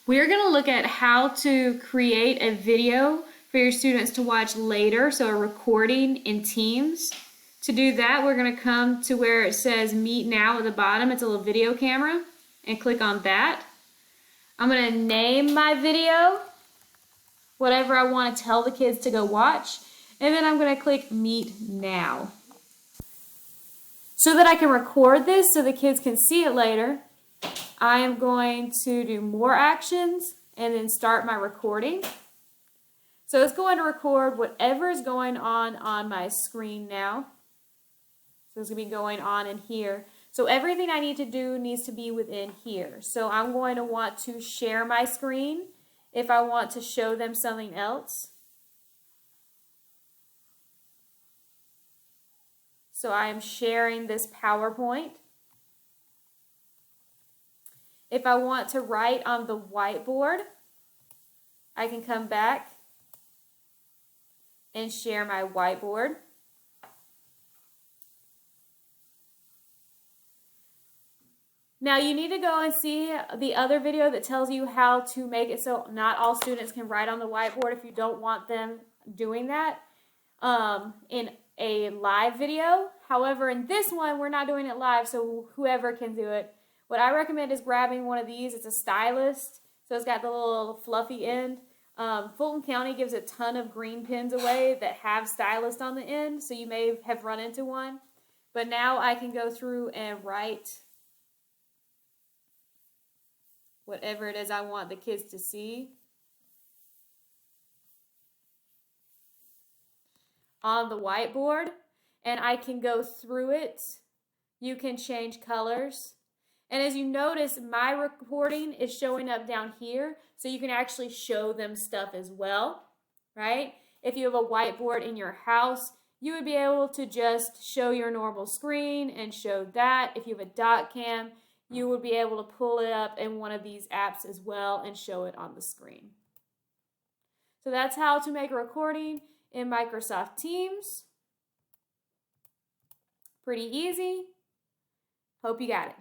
We're going to look at how to create a video for your students to watch later, so a recording in Teams. To do that, we're going to come to where it says Meet Now at the bottom. It's a little video camera, and click on that. I'm going to name my video whatever I want to tell the kids to go watch, and then I'm going to click Meet Now. So that I can record this so the kids can see it later, I am going to do more actions and then start my recording. So it's going to record whatever is going on my screen now. So it's going to be going on in here. So everything I need to do needs to be within here. So I'm going to want to share my screen if I want to show them something else. So I am sharing this PowerPoint. If I want to write on the whiteboard, I can come back and share my whiteboard. Now you need to go and see the other video that tells you how to make it so not all students can write on the whiteboard if you don't want them doing that in a live video. However, in this one, we're not doing it live, so whoever can do it. What I recommend is grabbing one of these. It's a stylus, so it's got the little fluffy end. Fulton County gives a ton of green pens away that have stylus on the end, so you may have run into one. But now I can go through and write whatever it is I want the kids to see on the whiteboard, and I can go through it. You can change colors. And as you notice, my recording is showing up down here, so you can actually show them stuff as well, right? If you have a whiteboard in your house, you would be able to just show your normal screen and show that. If you have a dot cam, you would be able to pull it up in one of these apps as well and show it on the screen. So that's how to make a recording in Microsoft Teams. Pretty easy. Hope you got it.